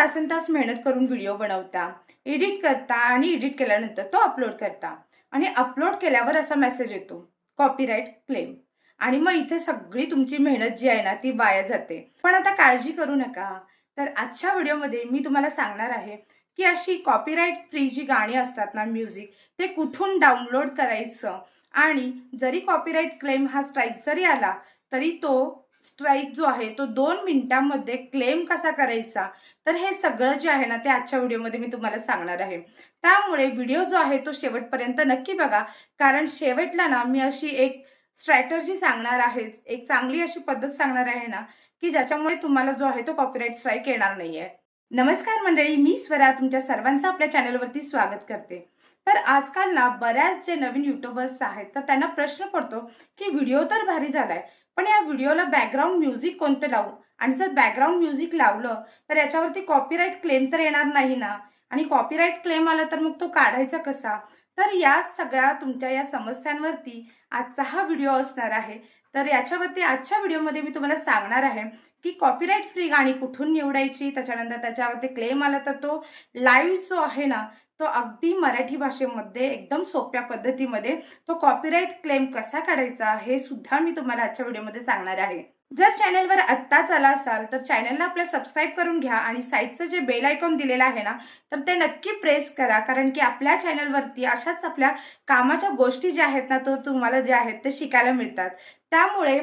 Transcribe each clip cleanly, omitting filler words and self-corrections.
तासनतास मेहनत करून व्हिडिओ बनवता, एडिट करता आणि एडिट केल्यानंतर तो अपलोड करता आणि अपलोड केल्यावर असा मेसेज येतो, कॉपीराइट क्लेम. आणि मग इथे सगळी तुमची मेहनत जी आहे ना ती वाया जाते. पण आता काळजी करू नका. तर आजच्या व्हिडिओमध्ये मी तुम्हाला सांगणार आहे की अशी कॉपीराइट फ्री जी गाणी असतात ना, म्युझिक, ते कुठून डाउनलोड करायचं आणि जरी कॉपीराइट क्लेम हा स्ट्राईक जरी आला तरी तो स्ट्राईक जो आहे तो 2 मिनिटांमध्ये क्लेम कसा करायचा. तर हे सगळं जे आहे ना ते आजच्या व्हिडिओमध्ये मी तुम्हाला सांगणार आहे. त्यामुळे व्हिडिओ जो आहे तो शेवटपर्यंत नक्की बघा. कारण शेवटला ना मी अशी एक स्ट्रॅटेजी सांगणार आहे, एक चांगली अशी पद्धत सांगणार आहे ना, की ज्याच्यामुळे तुम्हाला जो आहे तो कॉपीराइट स्ट्राईक येणार नाहीये. नमस्कार मंडळी, मी स्वरा तुमच्या सर्वांचं आपल्या चॅनलवरती स्वागत करते. तर आजकाल ना बऱ्याच जे नवीन युट्यूबर्स आहेत तर त्यांना प्रश्न पडतो की व्हिडिओ तर भारी झालाय, पण या व्हिडिओला बॅकग्राऊंड म्युझिक कोणतं लावू, आणि जर बॅकग्राऊंड म्युझिक लावलं तर याच्यावरती कॉपीराइट क्लेम तर येणार नाही ना, आणि कॉपीराइट क्लेम आला तर मग तो काढायचा कसा. तर या सगळ्या तुमच्या या समस्यांवरती आजचा हा व्हिडिओ असणार आहे. तर याच्यावरती आजच्या व्हिडिओमध्ये मी तुम्हाला सांगणार आहे की कॉपीराइट फ्री गाणी कुठून निवडायची, त्याच्यानंतर त्याच्यावरती क्लेम आला तर तो लाईव्ह जो आहे ना तो अगदी मराठी भाषेमध्ये एकदम सोप्या पद्धतीमध्ये तो कॉपीराइट क्लेम कसा काढायचा हे सुद्धा मी तुम्हाला आजच्या व्हिडिओमध्ये सांगणार आहे. जर चॅनलवर आत्ताच आला असाल तर चॅनलला आपल्या सबस्क्राईब करून घ्या आणि साईडचं जे बेल आयकॉन दिलेलं आहे ना तर ते नक्की प्रेस करा. कारण की आपल्या चॅनलवरती अशाच आपल्या कामाच्या गोष्टी ज्या आहेत ना तो तुम्हाला जे आहेत ते शिकायला मिळतात. त्यामुळे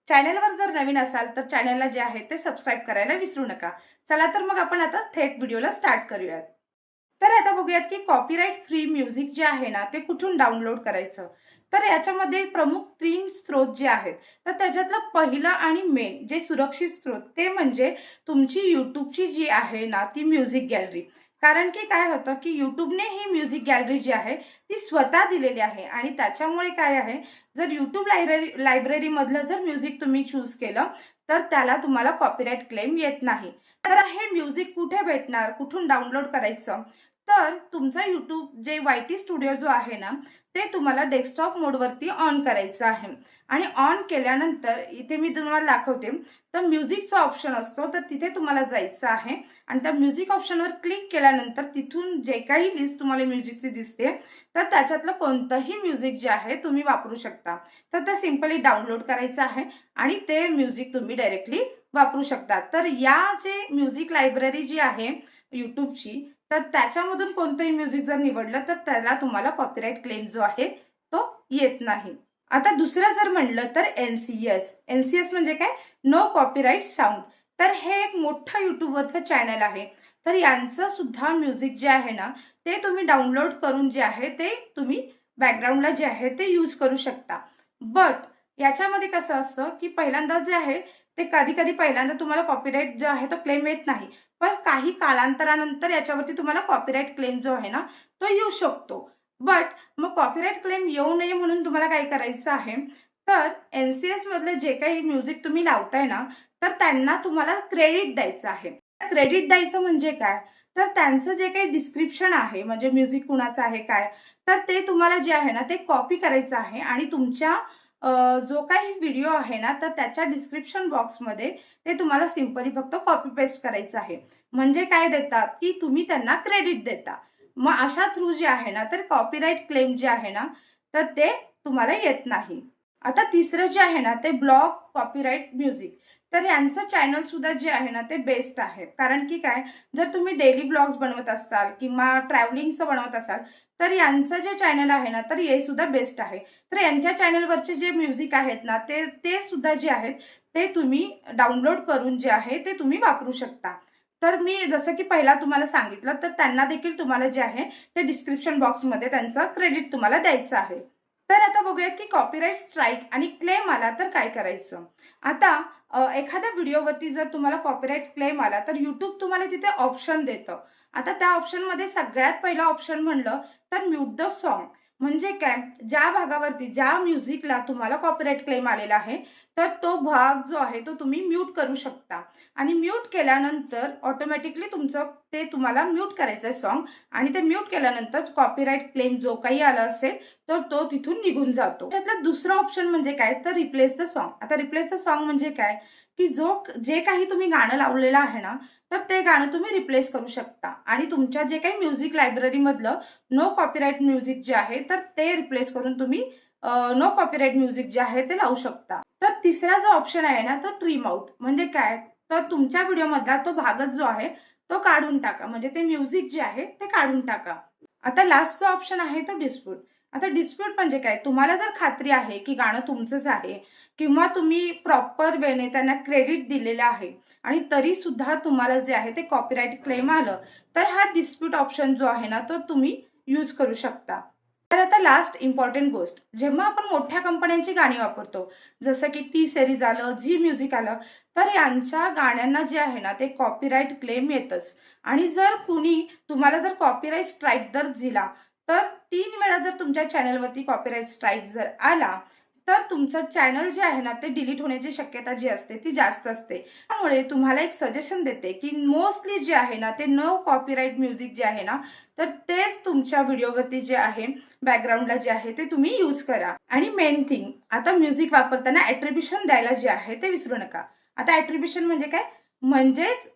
चॅनलवर जर नवीन असाल तर चॅनलला जे आहे ते सबस्क्राईब करायला विसरू नका. चला तर मग आपण आता थेट व्हिडिओला स्टार्ट करूयात. तर आता बघूयात की कॉपीराइट फ्री म्युझिक जे आहे ना ते कुठून डाउनलोड करायचं. तर याच्यामध्ये प्रमुख 3 स्रोत जे आहेत, तर त्याच्यातलं पहिलं आणि मेन जे सुरक्षित स्रोत ते म्हणजे तुमची यूट्यूबची जी आहे ना ती म्युझिक गॅलरी. कारण की काय होतं की यूट्यूबने ही म्युझिक गॅलरी जी आहे ती स्वतः दिलेली आहे आणि त्याच्यामुळे काय आहे, जर यूट्यूब लायब्ररीमधलं जर म्युझिक तुम्ही चूज केलं तर त्याला तुम्हाला कॉपीराइट क्लेम येत नाही. तर हे म्युझिक कुठे भेटणार, कुठून डाउनलोड करायचं. तर तुमचा यूट्यूब जे वायटी स्टुडिओ जो आहे ना ते तुम्हाला डेस्कटॉप मोडवरती ऑन करायचं आहे. आणि ऑन केल्यानंतर इथे मी तुम्हाला दाखवते, तर म्युझिकचा ऑप्शन असतो तर तिथे तुम्हाला जायचं आहे आणि त्या म्युझिक ऑप्शनवर क्लिक केल्यानंतर तिथून जे काही लिस्ट तुम्हाला म्युझिकची दिसते तर त्याच्यातलं कोणतंही म्युझिक जे आहे तुम्ही वापरू शकता. तर ते सिम्पली डाउनलोड करायचं आहे आणि ते म्युझिक तुम्ही डायरेक्टली वापरू शकता. तर या जे म्युझिक लायब्ररी जी आहे यूट्यूबची, तर त्याच्यामधून कोणतंही म्युझिक जर निवडलं तर त्याला तुम्हाला कॉपीराइट क्लेम जो आहे तो येत नाही. आता दुसरं जर म्हणलं तर एनसीएस म्हणजे काय, नो कॉपीराइट साऊंड. तर हे एक मोठं यूट्यूबवरचं चॅनल आहे. तर यांचं सुद्धा म्युझिक जे आहे ना ते तुम्ही डाउनलोड करून जे आहे ते तुम्ही बॅकग्राऊंडला जे आहे ते यूज करू शकता. बट याच्यामध्ये कसं असतं की पहिल्यांदा जे आहे ते कधी कधी पहिल्यांदा तुम्हाला कॉपीराइट जो आहे तो क्लेम येत नाही, पण काही कालांतरानंतर याच्यावरती तुम्हाला कॉपीराइट क्लेम जो आहे ना तो येऊ शकतो. बट मग कॉपीराइट क्लेम येऊ नये म्हणून तुम्हाला काय करायचं आहे, तर एनसीएस मधले जे काही म्युझिक तुम्ही लावताय ना तर त्यांना तुम्हाला क्रेडिट द्यायचं आहे. क्रेडिट द्यायचं म्हणजे काय, तर त्यांचं जे काही डिस्क्रिप्शन आहे म्हणजे म्युझिक कुणाचं आहे काय, तर ते तुम्हाला जे आहे ना ते कॉपी करायचं आहे आणि तुमच्या जो काही व्हिडिओ आहे ना तर त्याच्या डिस्क्रिप्शन बॉक्समध्ये ते तुम्हाला सिंपली फक्त कॉपी पेस्ट करायचं आहे. म्हणजे काय देतात की तुम्ही त्यांना क्रेडिट देता. मग अशा थ्रू जे आहे ना तर कॉपीराइट क्लेम जे आहे ना तर ते तुम्हाला येत नाही. आता तिसरं जे आहे ना ते ब्लॉग कॉपीराइट म्युझिक. तर यांचं चॅनल सुद्धा जे आहे ना ते बेस्ट आहे. कारण की काय, जर तुम्ही डेली ब्लॉग्स बनवत असाल किंवा ट्रॅव्हलिंगचं बनवत असाल तर यांचं जे चॅनल आहे ना तर हे सुद्धा बेस्ट आहे. तर यांच्या चॅनलवरचे जे म्युझिक आहेत ना ते ते सुद्धा जे आहेत ते तुम्ही डाउनलोड करून जे आहे ते तुम्ही वापरू शकता. तर मी जसं की पहिला तुम्हाला सांगितलं तर त्यांना देखील तुम्हाला जे आहे ते डिस्क्रिप्शन बॉक्समध्ये त्यांचं क्रेडिट तुम्हाला द्यायचं आहे. तर आता बघूयात की कॉपीराइट स्ट्राईक आणि क्लेम आला तर काय करायचं. आता एखाद्या व्हिडिओवरती जर तुम्हाला कॉपीराइट क्लेम आला तर यूट्यूब तुम्हाला तिथे ऑप्शन देतं. आता त्या ऑप्शनमध्ये सगळ्यात पहिला ऑप्शन म्हणलं तर म्यूट द सॉन्ग. म्हणजे काय, ज्या भागावरती ज्या म्युझिकला तुम्हाला कॉपीराइट क्लेम आलेला आहे तर तो भाग जो आहे तो तुम्ही म्यूट करू शकता. आणि म्यूट केल्यानंतर ऑटोमॅटिकली तुमचं ते तुम्हाला म्यूट करायचं आहे सॉन्ग, आणि ते म्यूट केल्यानंतर कॉपीराइट क्लेम जो काही आला असेल तर तो तिथून निघून जातो. त्यातलं दुसरं ऑप्शन म्हणजे काय, तर रिप्लेस द सॉन्ग. आता रिप्लेस द सॉन्ग म्हणजे काय, की जे काही तुम्ही गाणं लावलेलं आहे ना, तर ते गाणं तुम्ही रिप्लेस करू शकता आणि तुमच्या जे काही म्युझिक लायब्ररीमधलं नो कॉपीराईट म्युझिक जे आहे, तर ते रिप्लेस करून तुम्ही नो कॉपीराईट म्युझिक जे आहे ते लावू शकता. तर तिसरा जो ऑप्शन आहे ना, तो ट्रिम आउट म्हणजे काय? तर तुमच्या व्हिडिओमधला तो भागच जो आहे, तो काढून टाका. म्हणजे ते म्युझिक जे आहे, ते काढून टाका. आता लास्ट जो ऑप्शन आहे तो डिस्प्यूट. आता डिस्प्यूट म्हणजे काय? तुम्हाला जर खात्री आहे, की गाणं तुमचंच आहे किंवा तुम्ही प्रॉपर वेने त्यांना क्रेडिट दिलेलं आहे आणि तरीसुद्धा तुम्हाला जे आहे ते कॉपीराईट क्लेम आलं, तर हा डिस्प्यूट ऑप्शन जो आहे ना, तो तुम्ही यूज करू शकता. तर आता लास्ट इम्पॉर्टंट गोष्ट, जेव्हा आपण मोठ्या कंपन्यांची गाणी वापरतो, जसं की टी सीरीज आलं, झी म्युझिक आलं, तर यांच्या गाण्यांना जे आहे ना, ते कॉपीराईट क्लेम येतच. आणि जर कुणी तुम्हाला जर कॉपीराईट स्ट्राईक जर दिला, तर 3 वेळा जर तुमच्या चॅनलवरती कॉपीराईट स्ट्राईक जर आला, तर तुमचं चॅनल जे आहे ना, ते डिलीट होण्याची शक्यता जी असते ती जास्त असते. त्यामुळे तुम्हाला एक सजेशन देते, की मोस्टली जे आहे ना, ते नो कॉपीराईट म्युझिक जे आहे ना, तर तेच तुमच्या व्हिडिओवरती जे आहे, बॅकग्राऊंडला जे आहे ते तुम्ही यूज करा. आणि मेन थिंग, आता म्युझिक वापरताना ॲट्रिब्युशन द्यायला जे आहे ते विसरू नका. आता ॲट्रिब्युशन म्हणजे काय?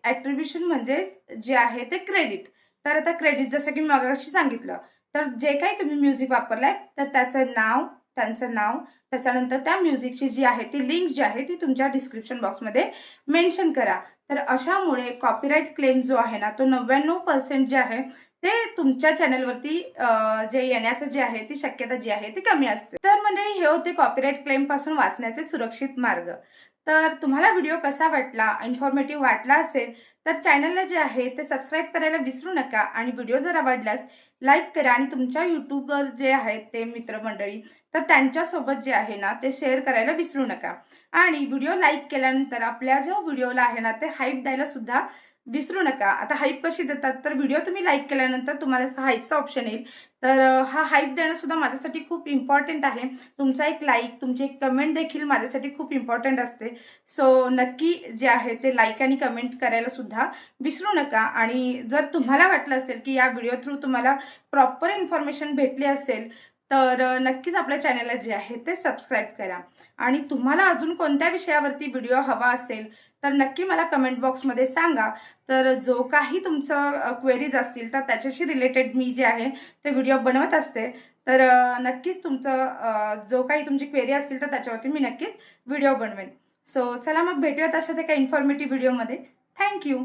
ॲट्रिब्युशन म्हणजेच जे आहे ते क्रेडिट. तर आता क्रेडिट जसं की मी मगाशी सांगितलं, तर जे काही तुम्ही म्युझिक वापरलंय, तर त्याचं नाव, त्यांचं नाव, त्याच्यानंतर त्या म्युझिकची जी आहे ती लिंक जी आहे ती तुमच्या डिस्क्रिप्शन बॉक्समध्ये मेन्शन करा. तर अशामुळे कॉपीराईट क्लेम जो आहे ना, तो 99% जे आहे ते तुमच्या चॅनलवरती जे येण्याचं जे आहे ती शक्यता जी आहे ती कमी असते. तर मंडळी, हे होते कॉपीराईट क्लेमपासून वाचण्याचे सुरक्षित मार्ग. तर तुम्हाला व्हिडिओ कसा वाटला, इन्फॉर्मेटिव्ह वाटला असेल, तर चॅनलला जे आहे ते सबस्क्राईब करायला विसरू नका आणि व्हिडिओ जर आवडल्यास लाईक करा आणि तुमच्या यूट्यूबवर जे आहेत ते मित्रमंडळी, तर त्यांच्यासोबत जे आहे ना ते शेअर करायला विसरू नका. आणि व्हिडिओ लाईक केल्यानंतर आपल्या जो व्हिडिओला आहे ना ते हाईप द्यायला सुद्धा विसरू नका. आता हाईप कशी देतात, तर व्हिडिओ तुम्ही लाईक केल्यानंतर तुम्हाला असा हाईपचा ऑप्शन येईल. तर हा हाईप देणं सुद्धा माझ्यासाठी खूप इम्पॉर्टंट आहे. तुमचा एक लाईक, तुमची एक कमेंट देखील माझ्यासाठी खूप इम्पॉर्टंट असते. सो नक्की जे आहे ते लाईक आणि कमेंट करायला सुद्धा विसरू नका. आणि जर तुम्हाला वाटलं असेल, की या व्हिडिओ थ्रू तुम्हाला प्रॉपर इन्फॉर्मेशन भेटली असेल, तर नक्कीच आपल्या चॅनलला जे आहे ते सबस्क्राईब करा. आणि तुम्हाला अजून कोणत्या विषयावरती व्हिडिओ हवा असेल, तर नक्की मला कमेंट बॉक्समध्ये सांगा. तर जो काही तुमचं क्वेरीज असतील, तर त्याच्याशी रिलेटेड मी जे आहे ते व्हिडिओ बनवत असते. तर नक्कीच तुमचं जो काही तुमची क्वेरी असतील, तर त्याच्यावरती मी नक्कीच व्हिडिओ बनवेन. सो चला मग भेटूयात अशाच एका इन्फॉर्मेटिव्ह व्हिडिओमध्ये. Thank you.